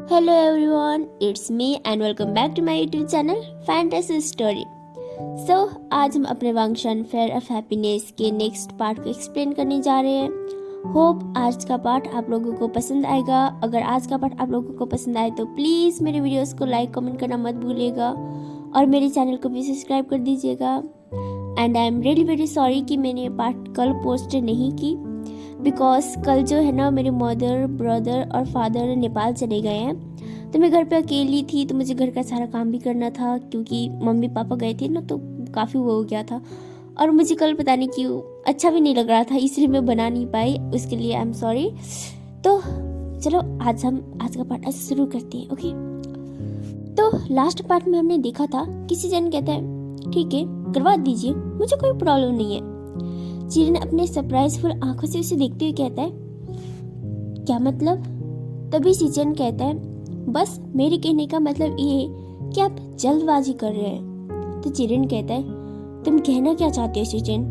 Hello everyone, it's me and welcome back to my YouTube channel Fantasy Story. So आज हम अपने वांगशान fair of happiness के next part को explain करने जा रहे हैं। होप आज का पार्ट आप लोगों को पसंद आएगा। अगर आज का पार्ट आप लोगों को पसंद आए तो प्लीज़ मेरे वीडियोस को लाइक कमेंट करना मत भूलिएगा और मेरे चैनल को भी सब्सक्राइब कर दीजिएगा। And I am really very sorry कि मैंने पार्ट कल पोस्ट नहीं की, बिकॉज कल जो है ना मेरे मदर ब्रदर और फादर नेपाल चले गए हैं, तो मैं घर पे अकेली थी, तो मुझे घर का सारा काम भी करना था क्योंकि मम्मी पापा गए थे ना, तो काफ़ी वो हो गया था और मुझे कल पता नहीं क्यों अच्छा भी नहीं लग रहा था, इसलिए मैं बना नहीं पाई। उसके लिए आई एम सॉरी। तो चलो आज का पार्ट शुरू करते हैं। ओके, तो लास्ट पार्ट में हमने देखा था किसी जन कहता है ठीक है करवा दीजिए, मुझे कोई प्रॉब्लम नहीं है। चिरन अपने सरप्राइजफुल आंखों से उसे देखते हुए कहता है क्या मतलब? तभी सिचन कहता है बस मेरे कहने का मतलब ये है कि आप जल्दबाजी कर रहे हैं। तो चिरन कहता है तुम कहना क्या चाहते हो सिचन?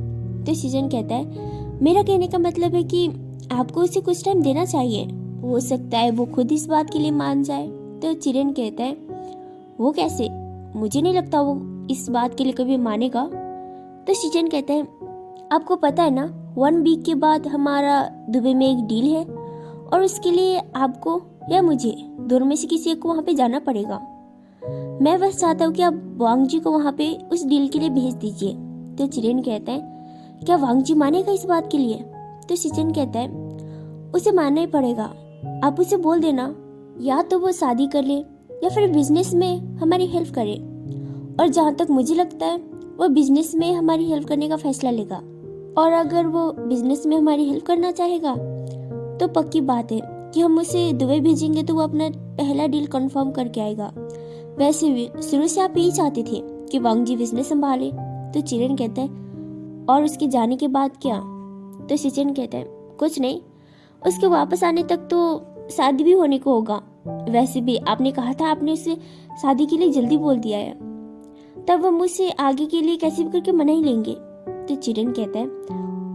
तो सिचन कहता है मेरा कहने का मतलब है कि आपको उसे कुछ टाइम देना चाहिए, हो सकता है वो खुद इस बात के लिए मान जाए। तो चिरन कहता है वो कैसे? मुझे नहीं लगता वो इस बात के लिए कभी मानेगा। तो सिचन कहता है आपको पता है ना 1 वीक के बाद हमारा दुबई में एक डील है और उसके लिए आपको या मुझे दोनों में से किसी एक को वहाँ पे जाना पड़ेगा। मैं बस चाहता हूँ कि आप वांग जी को वहाँ पे उस डील के लिए भेज दीजिए। तो चिरेन कहता है क्या वांग जी मानेगा इस बात के लिए? तो सिचन कहता है उसे मानना ही पड़ेगा, आप उसे बोल देना या तो वो शादी कर ले या फिर बिजनेस में हमारी हेल्प करे, और जहाँ तक मुझे लगता है वो बिजनेस में हमारी हेल्प करने का फैसला लेगा, और अगर वो बिजनेस में हमारी हेल्प करना चाहेगा तो पक्की बात है कि हम उसे दुबई भेजेंगे तो वो अपना पहला डील कंफर्म करके आएगा। वैसे भी शुरू से आप यही चाहते थे कि वांग जी बिजनेस संभाले। तो चिरन कहता है और उसके जाने के बाद क्या? तो सिचन कहता है कुछ नहीं, उसके वापस आने तक तो शादी भी होने को होगा। वैसे भी आपने कहा था आपने उसे शादी के लिए जल्दी बोल दिया है, तब हम उसे आगे के लिए कैसे भी करके मना ही लेंगे। तो चिरन कहता है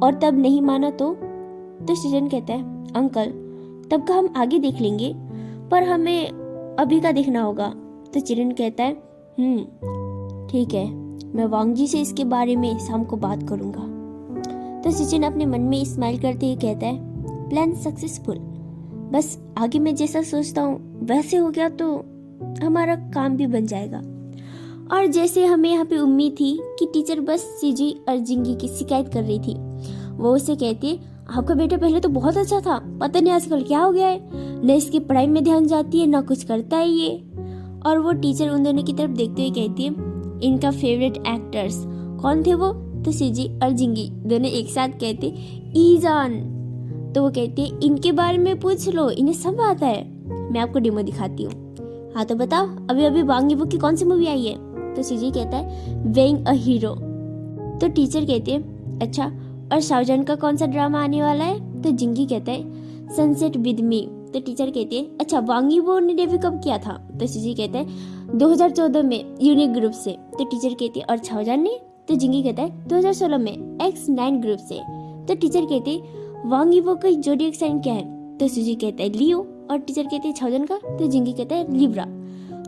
और तब नहीं माना तो? तो चिरन कहता है अंकल तब का हम आगे देख लेंगे, पर हमें अभी का देखना होगा। तो चिरन कहता है ठीक है, मैं वांग जी से इसके बारे में शाम को बात करूंगा। तो सिचन अपने मन में स्माइल करते हुए कहता है प्लान सक्सेसफुल, बस आगे मैं जैसा सोचता हूँ वैसे हो गया तो हमारा काम भी बन जाएगा। और जैसे हमें यहाँ पे उम्मीद थी कि टीचर बस सीजी और जिंगी की शिकायत कर रही थी, वो उसे कहती है आपका बेटा पहले तो बहुत अच्छा था, पता नहीं आजकल क्या हो गया है, न इसकी पढ़ाई में ध्यान जाती है न कुछ करता है ये। और वो टीचर उन दोनों की तरफ देखते हुए कहती है इनका फेवरेट एक्टर्स कौन थे वो? तो सीजी और जिंगी दोनों एक साथ कहते ईजान। तो वो कहती है इनके बारे में पूछ लो, इन्हें सब आता है, मैं आपको डेमो दिखाती हूँ। हाँ तो बताओ अभी अभी वांग यी की कौन सी मूवी आई है? तो सीजी कहता है बीइंग अ हीरो। तो टीचर कहती है अच्छा, और शाहजहान का कौन सा ड्रामा आने वाला है? तो जिंगी कहता है सनसेट विद मी। तो टीचर कहती है अच्छा वांग यी ने डेब्यू कब किया था? तो सीजी कहता है 2014 में यूनिक ग्रुप से। तो टीचर कहती है और शाहजहान ने? तो जिंगी कहता है 2016 में X9 ग्रुप से। तो टीचर कहती है वांग यी का जोडिएक साइन क्या है? तो सीजी कहता है लियो। और टीचर कहती है शाहजहान का? तो जिंगी कहता है लिब्रा।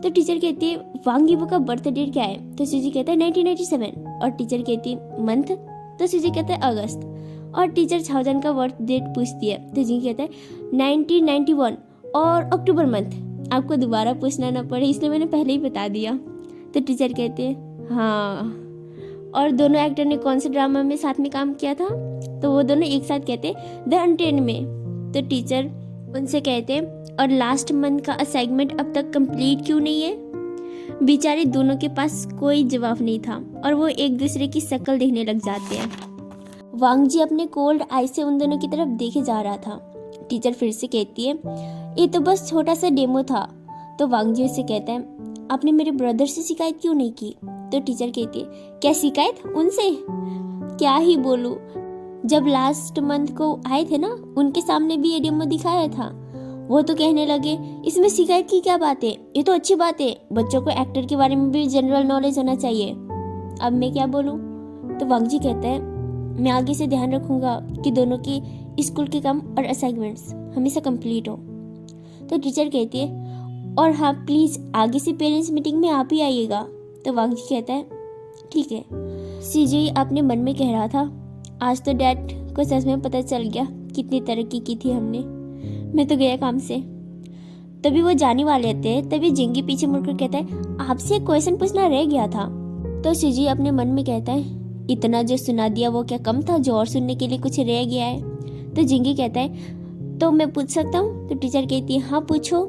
तो टीचर कहती है वांग यी का बर्थ डेट क्या है? तो सीजी कहता है 1997। और टीचर कहती है मंथ? तो सीजी कहता है अगस्त। और टीचर शाहजहान का बर्थ डेट पूछती है, तो जिंगी कहता है 1991 और अक्टूबर मंथ, आपको दोबारा पूछना ना पड़े इसलिए मैंने पहले ही बता दिया। तो टीचर कहते हैं हाँ, और दोनों एक्टर ने कौन से ड्रामा में साथ में काम किया था? तो वो दोनों एक साथ कहते द अनटेड में। तो टीचर उनसे कहते और लास्ट मंथ का असाइनमेंट अब तक कंप्लीट क्यों नहीं है? बेचारे दोनों के पास कोई जवाब नहीं था और वो एक दूसरे की शक्ल देखने लग जाते हैं। वांग जी अपने कोल्ड आई से उन दोनों की तरफ देखे जा रहा था। टीचर फिर से कहती है ये तो बस छोटा सा डेमो था। तो वांग जी उससे कहता है आपने मेरे ब्रदर से शिकायत क्यों नहीं की? तो टीचर कहती है क्या शिकायत उनसे? क्या ही बोलूं, जब लास्ट मंथ को आए थे ना उनके सामने भी ये डेमो दिखाया था, वो तो कहने लगे इसमें शिकायत की क्या बात है, ये तो अच्छी बात है, बच्चों को एक्टर के बारे में भी जनरल नॉलेज होना चाहिए। अब मैं क्या बोलूं? तो वांग जी कहता है मैं आगे से ध्यान रखूंगा कि दोनों की स्कूल के काम और असाइनमेंट्स हमेशा कंप्लीट हो। तो टीचर कहती है और हाँ प्लीज़ आगे से पेरेंट्स मीटिंग में आप ही आइएगा। तो वांग जी कहता है ठीक है। सीजे अपने मन में कह रहा था आज तो डैड को सच में पता चल गया कितनी तरक्की की थी हमने, मैं तो गया काम से। तभी वो जाने वाले थे, तभी जिंगी पीछे मुड़कर कहता है आपसे क्वेश्चन पूछना रह गया था। तो सीजे अपने मन में कहता है इतना जो सुना दिया वो क्या कम था जो और सुनने के लिए कुछ रह गया है। तो जिंगी कहता है तो मैं पूछ सकता हूँ। तो टीचर कहती है हाँ पूछो।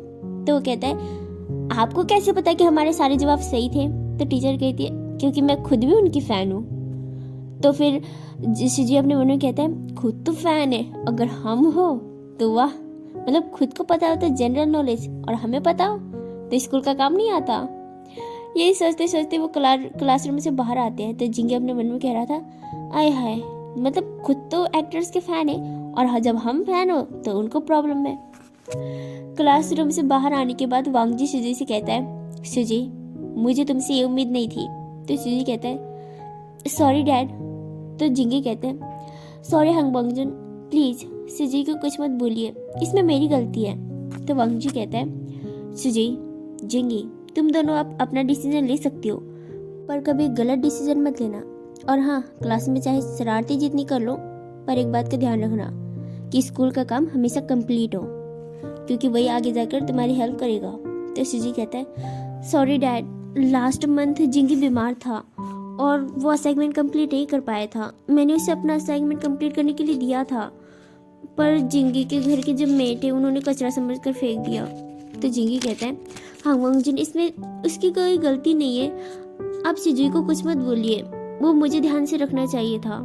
तो वो कहता है आपको कैसे पता कि हमारे सारे जवाब सही थे। तो टीचर कहती है क्योंकि मैं खुद भी उनकी फ़ैन हूँ। तो फिर सीजे अपने मन में कहता है खुद तो फ़ैन है, अगर हम हो तो वाह, मतलब खुद को पता हो तो जनरल नॉलेज और हमें पता हो तो स्कूल का काम नहीं आता। यही सोचते सोचते वो क्लासरूम से बाहर आते हैं। तो जिंगे अपने मन में कह रहा था आय हाय, मतलब खुद तो एक्टर्स के फ़ैन है और जब हम फ़ैन हो तो उनको प्रॉब्लम है। क्लासरूम से बाहर आने के बाद वांग जी सुजी से कहता है सुजी मुझे तुमसे ये उम्मीद नहीं थी। तो सुजी कहता है सॉरी डैड। तो जिंगी कहते हैं सॉरी हंग वांगजुन, प्लीज़ सुजी को कुछ मत बोलिए, इसमें मेरी गलती है। तो वांग जी कहता है सुजी जिंगी तुम दोनों आप अपना डिसीजन ले सकती हो पर कभी गलत डिसीजन मत लेना। और हाँ क्लास में चाहे शरारती जितनी कर लो पर एक बात का ध्यान रखना कि स्कूल का काम हमेशा कंप्लीट हो क्योंकि वही आगे जाकर तुम्हारी हेल्प करेगा। तो सुजी कहता है सॉरी डैड, लास्ट मंथ जिंगी बीमार था और वो असाइनमेंट कंप्लीट नहीं कर पाया था। मैंने उसे अपना असाइनमेंट कंप्लीट करने के लिए दिया था पर जिंगी के घर के जो मेट है उन्होंने कचरा समझ कर फेंक दिया। तो जिंगी कहता है हाँ वांगजुन इसमें उसकी कोई गलती नहीं है, आप सुजी को कुछ मत बोलिए, वो मुझे ध्यान से रखना चाहिए था।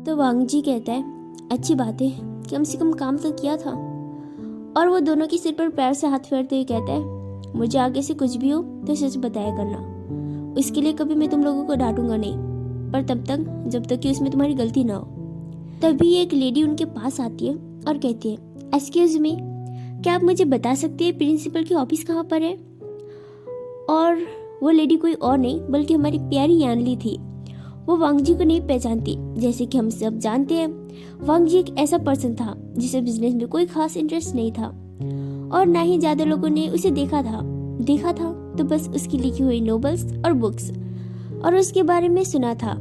तो वांग जी कहता है अच्छी बात है, कम से कम काम तो किया था। और वो दोनों के सिर पर पैर से हाथ फेरते हुए कहता है मुझे आगे से कुछ भी हो तो सच बताया करना, उसके लिए कभी मैं तुम लोगों को डांटूंगा नहीं, पर तब तक जब तक कि उसमें तुम्हारी गलती ना हो। तभी एक लेडी उनके पास आती है और कहती है एक्सक्यूज मी, क्या आप मुझे बता सकते हैं प्रिंसिपल की ऑफिस कहाँ पर है। और वो लेडी कोई और नहीं बल्कि हमारी प्यारी यानली थी। वो वांग जी को नहीं पहचानती। जैसे कि हम सब जानते हैं वांग जी एक ऐसा पर्सन था जिसे बिजनेस में कोई खास इंटरेस्ट नहीं था और ना ही ज्यादा लोगों ने उसे देखा था तो बस उसकी लिखी हुई नोवेल्स और बुक्स और उसके बारे में सुना था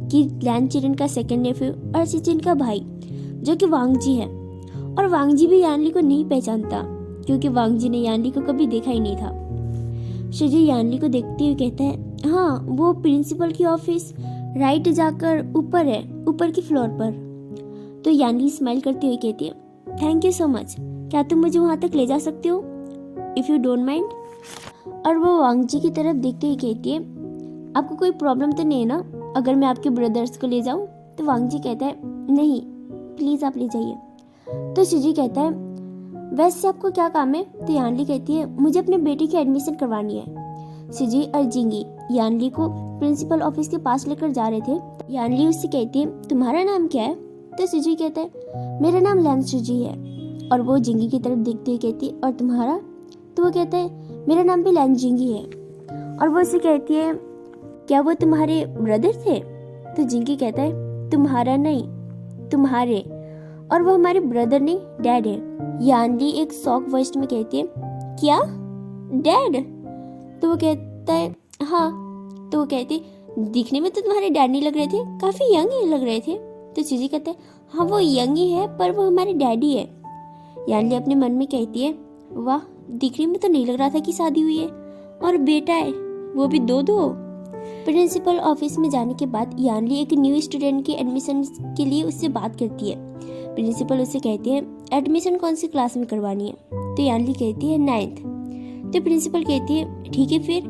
कि लैन चिरन का सेकंड नेफ्यू और चिचिन का भाई जो कि वांग जी है। और वांग जी भी यानली को नहीं पहचानता क्योंकि वांग जी ने यानली को कभी देखा ही नहीं था। सुजी यानली को देखते हुए कहता है हाँ वो प्रिंसिपल की ऑफिस राइट जाकर ऊपर है, ऊपर की फ्लोर पर। तो यानली स्माइल करती हुई कहती है थैंक यू सो मच, क्या तुम मुझे वहाँ तक ले जा सकते हो इफ़ यू डोंट माइंड। और वो वांग जी की तरफ देखते हुए कहती है आपको कोई प्रॉब्लम तो नहीं है ना अगर मैं आपके ब्रदर्स को ले जाऊँ। तो वांग जी कहता है नहीं प्लीज़ आप ले जाइए। तो सुजी कहता है वैसे आपको क्या काम है। तो यानली कहती है मुझे अपने बेटे की एडमिशन करवानी है। सुजी और जिंगी यानली को प्रिंसिपल ऑफिस के पास लेकर जा रहे थे। यानली उससे कहती है तुम्हारा नाम क्या है। तो सुजी कहता है मेरा नाम लैन सुजी है। और वो जिंगी की तरफ देखते हुए कहती है और तुम्हारा। तो वो कहता है मेरा नाम भी लैन जिंगी है। और वो उससे कहती है क्या वो तुम्हारे ब्रदर थे। तो जिंगी कहता है तुम्हारा नहीं तुम्हारे, और वो हमारे ब्रदर नहीं डैड है। यानली एक शॉक वॉइस में कहती है क्या डैड। तो वो कहता है हाँ। तो वो कहती दिखने में तो तुम्हारे डैड नहीं लग रहे थे, काफी यंग ही लग रहे थे। तो सुजी कहते हैं हाँ वो यंग ही है पर वो हमारे डैडी है। यानली अपने मन में कहती है वाह दिखने में तो नहीं लग रहा था कि शादी हुई है और बेटा है वो भी दो। प्रिंसिपल ऑफिस में जाने के बाद यानली एक न्यू स्टूडेंट के एडमिशन के लिए उससे बात करती है। प्रिंसिपल उससे कहती है एडमिशन कौन सी क्लास में करवानी है। तो यानली कहती है 9th। तो प्रिंसिपल कहती है ठीक है फिर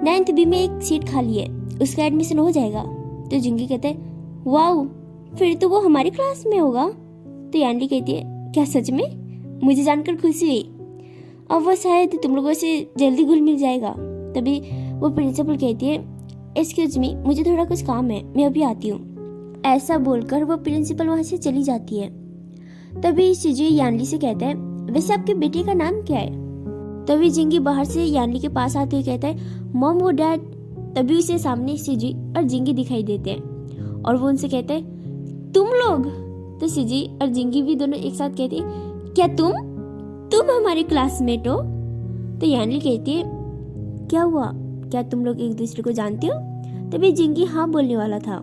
9th बी में एक सीट खाली है उसका एडमिशन हो जाएगा। तो जिंगी कहता है वाओ फिर तो वो हमारी क्लास में होगा। तो यानली कहती है क्या सच में, मुझे जानकर खुशी हुई, अब वो शायद तुम लोगों से जल्दी घुल मिल जाएगा। तभी वो प्रिंसिपल कहती है एक्सक्यूज मी मुझे थोड़ा कुछ काम है मैं अभी आती हूँ। ऐसा बोलकर वो प्रिंसिपल वहाँ से चली जाती है। तभी सुजी यानली से कहता है वैसे आपके बेटे का नाम क्या है। तभी जिंगी बाहर से यानली के पास आते हुए कहता है मॉम वो डैड। तभी उसे सामने सुजी और जिंगी दिखाई देते हैं और वो उनसे कहता है तुम लोग। तो सुजी और जिंगी भी दोनों एक साथ कहते हैं क्या तुम हमारे क्लासमेट हो। तो यानली कहती है क्या हुआ, क्या तुम लोग एक दूसरे को जानते हो? तभी जिंगी हाँ बोलने वाला था,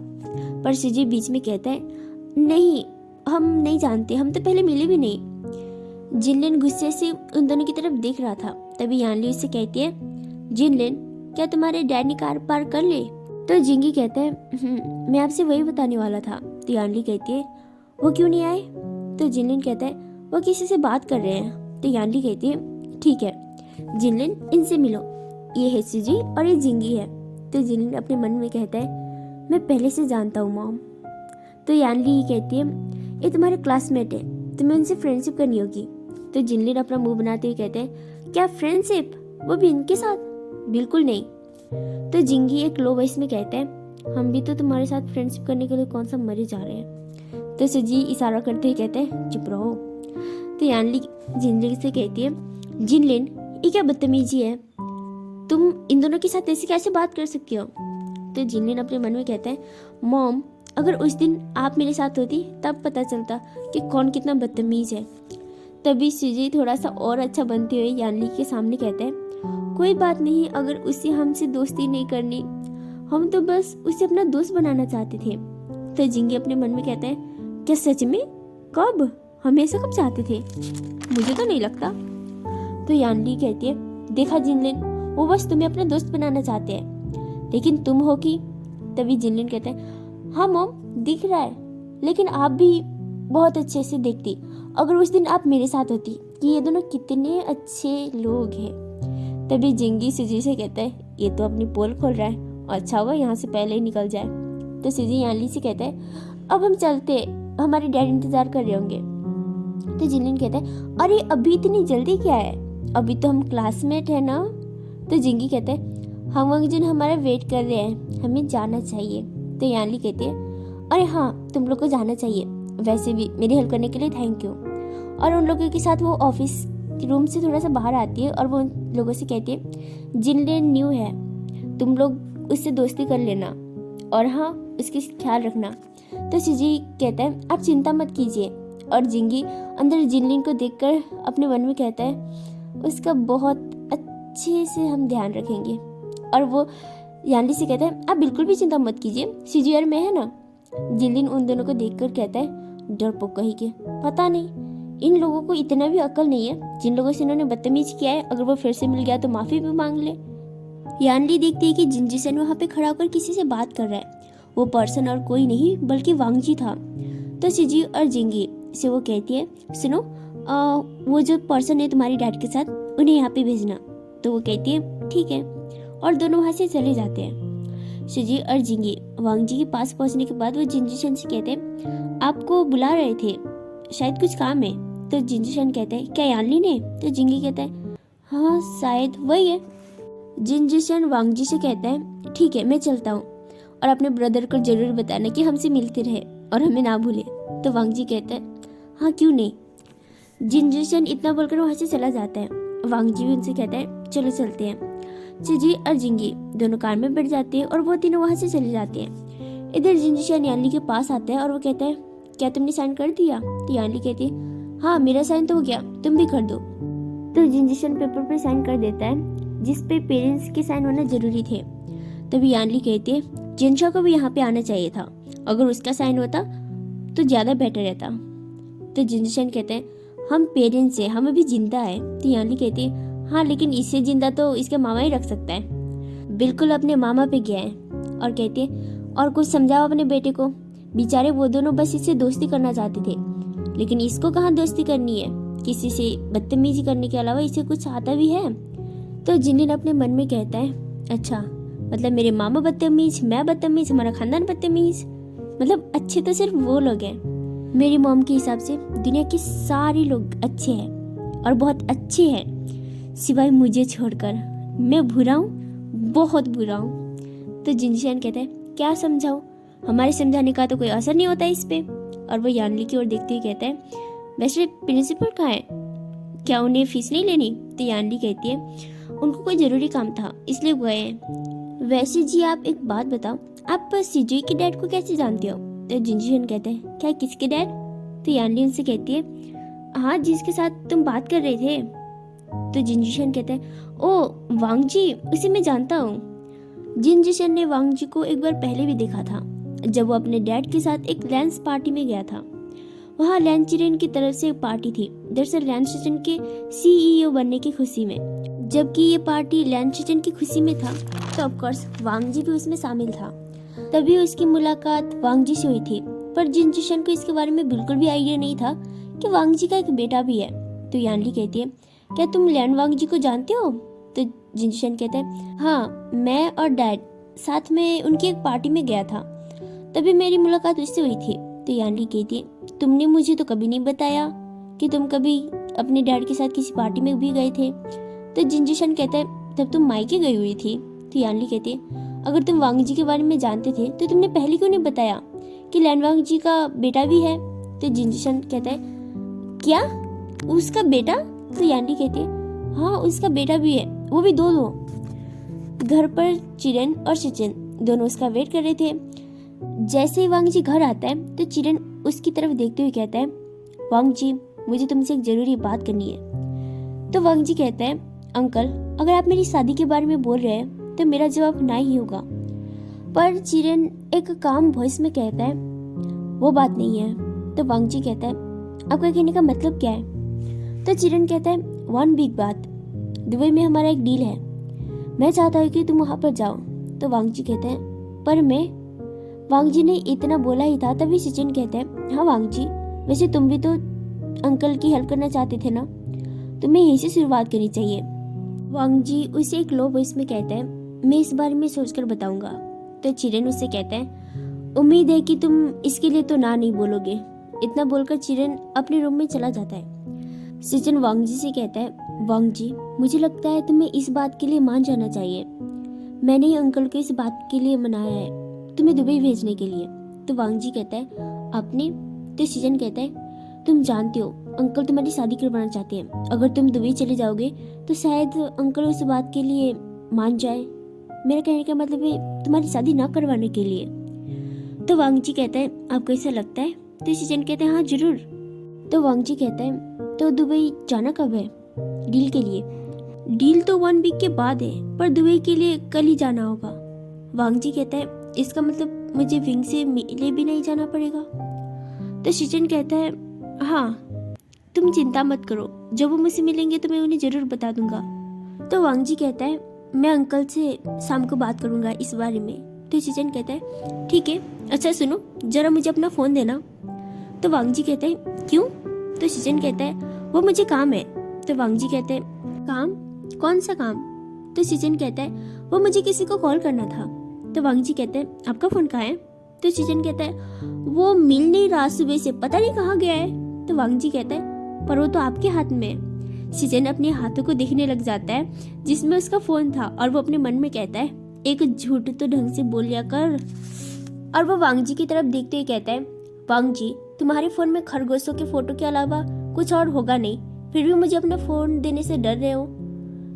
पर सुजी बीच में कहता है नहीं, हम नहीं जानते, हम तो पहले मिले भी नहीं। जिनलिन गुस्से से उन दोनों की तरफ देख रहा था। तभी यानली उससे कहती है जिनलिन, क्या तुम्हारे डैड ने कार पार्क कर ली? तो जिंगी कहता है मैं आपसे वही बताने वाला था। तो यानली कहती है वो क्यों नहीं आए? तो जिनलिन कहता है वो किसी से बात कर रहे हैं। तो यानली कहती है ठीक है जिनलिन, इनसे मिलो, ये है सुजी और ये जिंगी है। तो जिनलिन अपने मन में कहता है मैं पहले से जानता हूँ मॉम। तो यानली कहती है ये तुम्हारे क्लासमेट है, तुम्हें उनसे फ्रेंडशिप करनी होगी। तो जिनलिन अपना मुंह बनाते हुए कहते हैं क्या फ्रेंडशिप, वो भी इनके साथ? बिल्कुल नहीं। तो जिंगी एक लो वॉइस में कहता है हम भी तो तुम्हारे साथ फ्रेंडशिप करने के लिए कौन सा मरे जा रहे हैं। तो सुजी इशारा करते हुए कहते हैं चुप रहो। तो यानली जिनलिन से कहती है जिनलिन, ये क्या बदतमीजी है, तुम इन दोनों के साथ ऐसे कैसे बात कर सकती हो? तो जिनलिन अपने मन में कहता है मॉम, अगर उस दिन आप मेरे साथ होती तब पता चलता कि कौन कितना बदतमीज है। तभी सुजी थोड़ा सा और अच्छा बनते हुए यानली के सामने कहता है कोई बात नहीं, अगर उसे हमसे दोस्ती नहीं करनी, हम तो बस उसे अपना दोस्त बनाना चाहते थे। तो जिंगी अपने मन में कहता है क्या सच में? कब? हमेशा कब चाहते थे? मुझे तो नहीं लगता। तो यानली कहती है देखा जिनलिन, वो बस तुम्हें अपना दोस्त बनाना चाहते हैं, लेकिन तुम हो कि? तभी जिनलिन कहता है हाँ मॉम दिख रहा है, लेकिन आप भी बहुत अच्छे से देखती अगर उस दिन आप मेरे साथ होती कि ये दोनों कितने अच्छे लोग हैं। तभी जिंगी सुजी से कहता है ये तो अपनी पोल खोल रहा है, अच्छा हुआ यहाँ से पहले ही निकल जाए। तो सुजी यानली से कहता है अब हम चलते, हमारे डैड इंतजार कर रहे होंगे। तो जिनलिन कहता है अरे अभी इतनी जल्दी क्या है, अभी तो हम क्लासमेट है ना। तो जिंगी कहता है हम अंगजन हमारा वेट कर रहे हैं, हमें जाना चाहिए। तो यानली कहती है अरे हाँ तुम लोग को जाना चाहिए, वैसे भी मेरी हेल्प करने के लिए थैंक यू। और उन लोगों के साथ वो ऑफिस रूम से थोड़ा सा बाहर आती है और वो उन लोगों से कहती है जिनलिन न्यू है, तुम लोग उससे दोस्ती कर लेना और हाँ उसकी ख्याल रखना। तो सुजी कहता है आप चिंता मत कीजिए। और जिंगी अंदर जिनलिन को देखकर अपने मन में कहता है उसका बहुत अच्छे से हम ध्यान रखेंगे। और वो यानली से कहता है आप बिल्कुल भी चिंता मत कीजिए, सुजी और मैं है ना। जिनलिन उन दोनों को देखकर कहता है डरपोक कहीं के, पता नहीं इन लोगों को इतना भी अक्ल नहीं है, जिन लोगों से इन्होंने बदतमीज किया है अगर वो फिर से मिल गया तो माफी भी मांग ले। यानली देखती है कि जिनजिशन वहाँ पे खड़ा होकर किसी से बात कर रहा है, वो पर्सन और कोई नहीं बल्कि वांगजी था। तो सुजी और जिंगी से वो कहती है सुनो वो जो पर्सन है तुम्हारी डैड के साथ, उन्हें यहाँ पे भेजना। तो वो कहती है ठीक है, और दोनों वहाँ से चले जाते हैं। सुजी और जिंगी वांगजी के पास पहुँचने के बाद वो जिनजिशन से कहते हैं आपको बुला रहे थे, शायद कुछ काम है। तो जिनजिशन कहते हैं क्या यानली ने? तो जिंगी कहता है हाँ शायद वही है। जिनजिशन वांगजी से कहता है ठीक है मैं चलता हूँ, और अपने ब्रदर को जरूर बताना कि हमसे मिलते रहे और हमें ना भूले। तो वांगजी कहता है हाँ क्यों नहीं। जिनजिशन इतना बोलकर वहाँ से चला जाता है। वांगजी भी उनसे कहता है चलो चलते हैं। सुजी और जिंगी दोनों कार में बैठ जाते हैं और वो तीनों वहाँ से चले जाते हैं। इधर जिनजिशन यानली के पास आता है और वो कहता है क्या तुमने साइन कर दिया? तो यानली कहती है हाँ मेरा साइन तो हो गया, तुम भी कर दो। तो जिनजिशन पेपर पे साइन कर देता है जिस पे पेरेंट्स के साइन होना जरूरी थे। तभी यानली कहती है जिनशा को भी यहाँ पे आना चाहिए था, अगर उसका साइन होता तो ज्यादा बेटर रहता। तो जिनजिशन कहते हैं हम पेरेंट्स हैं, हम अभी जिंदा है। तो यानली कहती है हाँ लेकिन इससे जिंदा तो इसका मामा ही रख सकता है। बिल्कुल अपने मामा पे गया है और कहती है और कुछ समझाओ अपने बेटे को, बेचारे वो दोनों बस इससे दोस्ती करना चाहते थे, लेकिन इसको कहाँ दोस्ती करनी है, किसी से बदतमीजी करने के अलावा इसे कुछ आता भी है। तो जिनलिन अपने मन में कहता है अच्छा मतलब मेरे मामा बदतमीज, मैं बदतमीज, हमारा खानदान बदतमीज, मतलब अच्छे तो सिर्फ वो लोग हैं। मेरी मॉम के हिसाब से दुनिया के सारे लोग अच्छे हैं और बहुत अच्छे हैं सिवाय मुझे छोड़कर। मैं बुरा हूँ, बहुत बुरा हूँ। तो जिनजिशन कहता है क्या समझाऊं, हमारे समझाने का तो कोई असर नहीं होता इस पे। और वो यानली की ओर देखते हुए कहता है वैसे प्रिंसिपल कहाँ है, क्या उन्हें फीस नहीं लेनी? तो यानली कहती है उनको कोई जरूरी काम था इसलिए गए हैं। वैसे जी आप एक बात बताओ, आप सीजी के डैड को कैसे जानते हो? तो जिनजिशन कहते हैं क्या किसके डैड? तो यानली उनसे कहती है हाँ जिसके साथ तुम बात कर रहे थे। तो जिन जिशन कहता है, ओ वांग जी, उसे मैं जानता हूँ। जिन जिशन ने वांग जी को एक बार पहले भी देखा था, जब वो अपने डैड के साथ एक लैंस पार्टी में गया था। वहाँ लैन चिरेन की तरफ से एक पार्टी थी, दरअसल लैन चिरेन के CEO बनने की खुशी में। जबकि ये पार्टी लैन चिरेन की खुशी में था, तो ऑफकोर्स वांग जी भी उसमें शामिल था। तभी उसकी मुलाकात वांग जी से हुई थी, पर जिन जिशन को इसके बारे में बिल्कुल भी आइडिया नहीं था कि वांग जी का एक बेटा भी है। तो यानली कहती है, क्या तुम लैन वांग जी को जानते हो? तो जिन जिशन कहता है, हाँ, मैं और डैड साथ में उनकी एक पार्टी में गया था, तभी मेरी मुलाकात उससे हुई थी। तो यानली कहती है, तुमने मुझे तो कभी नहीं बताया कि तुम कभी अपने डैड के साथ किसी पार्टी में भी गए थे। तो जिन जिशन कहता है, तब तुम मायके गई हुई थी। तो यानली कहती है, अगर तुम वांग जी के बारे में जानते थे तो तुमने पहले क्यों नहीं बताया कि लैन वांग जी का बेटा भी है? तो जिन जिशन कहता है, क्या उसका बेटा? तो यानली कहती है, हाँ, उसका बेटा भी है, वो भी दो। घर पर चिरेन और सिचिन दोनों उसका वेट कर रहे थे। जैसे ही वांग जी घर आता है तो चिरेन उसकी तरफ देखते हुए कहता है, वांग जी, मुझे तुमसे एक जरूरी बात करनी है। तो वांग जी कहता है, अंकल, अगर आप मेरी शादी के बारे में बोल रहे हैं तो मेरा जवाब ना ही होगा। पर चिरेन एक काम वॉइस में कहता है, वो बात नहीं है। तो वांग जी कहता है, आपका कहने का मतलब क्या है? तो चिरेन कहता है, वन बिग बात, दुबई में हमारा एक डील है, मैं चाहता हूँ कि तुम वहाँ पर जाओ। तो वांग जी कहते हैं, पर मैं? वांग जी ने इतना बोला ही था, तभी सचिन कहते हैं, हाँ वांग जी, वैसे तुम भी तो अंकल की हेल्प करना चाहते थे ना, तुम्हें यहीं से शुरुआत करनी चाहिए। वांग जी उसे एक लो वॉइस में कहते हैं, मैं इस बारे में सोचकर बताऊंगा। तो चिरेन उससे कहते हैं, उम्मीद है कि तुम इसके लिए तो ना नहीं बोलोगे। इतना बोलकर चिरेन अपने रूम में चला जाता है। सचिन वांग जी से कहता है, वांग जी, मुझे लगता है तुम्हें इस बात के लिए मान जाना चाहिए। मैंने ही अंकल को इस बात के लिए मनाया है, तुम्हें दुबई भेजने के लिए। तो वांग जी कहता है, आपने? तो सचिन कहता है, तुम जानते हो अंकल तुम्हारी शादी करवाना चाहते हैं, अगर तुम दुबई चले जाओगे तो शायद अंकल उस बात के लिए मान जाए। मेरा कहने का मतलब है तुम्हारी शादी ना करवाने के लिए। तो वांग जी कहता है, आपको ऐसा लगता है? तो सचिन कहता है, हाँ जरूर। तो वांग जी कहता है, तो दुबई जाना कब है डील के लिए? डील तो 1 वीक के बाद है, पर दुबई के लिए कल ही जाना होगा। वांग जी कहता है, इसका मतलब मुझे विंग से मिले भी नहीं जाना पड़ेगा? तो सचिन कहता है, हाँ, तुम चिंता मत करो, जब वो मुझसे मिलेंगे तो मैं उन्हें जरूर बता दूंगा। तो वांग जी कहता है, मैं अंकल से शाम को बात करूंगा इस बारे में। तो सचिन कहता है, ठीक है, अच्छा सुनो, जरा मुझे अपना फोन देना। तो वांग जी कहता है, क्यों? तो सचिन कहता है, वो मुझे काम है। तो वांग जी कहते हैं, काम? कौन सा काम? तो सचिन कहता है, वो मुझे किसी को कॉल करना था। तो वांग जी कहते हैं, आपका फोन कहाँ है? तो सचिन कहता है, वो मिल नहीं रहा, सुबह से पता नहीं कहाँ गया है। तो वांग जी कहता है, पर वो तो आपके हाथ में है। सचिन अपने हाथों को देखने लग जाता है जिसमें उसका फोन था, और वो अपने मन में कहता है, एक झूठ तो ढंग से बोल लिया कर। और वो वांग जी की तरफ देखते हुए कहता है, वांग जी, तुम्हारे फोन में खरगोशों के फोटो के अलावा कुछ और होगा नहीं, फिर भी मुझे अपना फोन देने से डर रहे हो।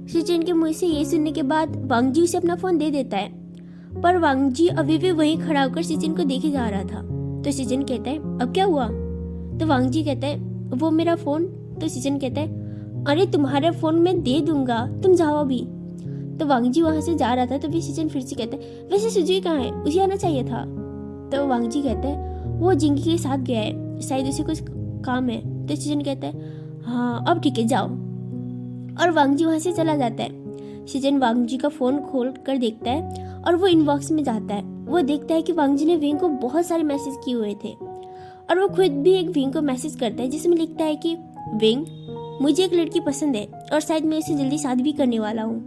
सचिन के मुंह से ये सुनने के बाद वांग जी उसे अपना फोन दे देता है, पर वांग जी अभी भी वहीं खड़ा होकर सचिन को देखे जा रहा था। तो सचिन कहता है, अब क्या हुआ? तो वांग जी कहता है, वो मेरा फोन। तो सचिन कहता है, अरे तुम्हारा फोन मैं दे दूंगा, तुम जाओ अभी। तो वांग जी वहां से जा रहा था, तभी सचिन फिर से कहता है, वैसे सुजुई कहाँ है, उसे आना चाहिए था। तो वांग जी कहता है, वो जिंगी के साथ गया है, शायद उसे कुछ काम है। तो सचिन कहता है, हाँ अब ठीक है, जाओ। और वांग जी वहां से चला जाता है। सचिन वांग जी का फोन खोल कर देखता है और वो इनबॉक्स में जाता है। वो देखता है कि वांग जी ने विंग को बहुत सारे मैसेज किए हुए थे, और वो खुद भी एक विंग को मैसेज करता है जिसमें लिखता है कि विंग, मुझे एक लड़की पसंद है और शायद मैं उसे जल्दी शादी भी करने वाला हूँ।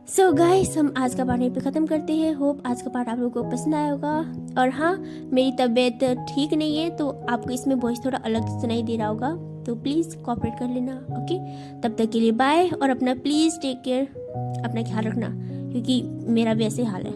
सो गाइस, हम आज का पार्ट यहीं पे ख़त्म करते हैं। होप आज का पार्ट आप लोगों को पसंद आया होगा। और हाँ, मेरी तबीयत ठीक नहीं है तो आपको इसमें वॉइस थोड़ा अलग सुनाई दे रहा होगा, तो प्लीज़ कोऑपरेट कर लेना। ओके, तब तक के लिए बाय, और अपना प्लीज़ टेक केयर, अपना ख्याल रखना, क्योंकि मेरा भी ऐसे हाल है।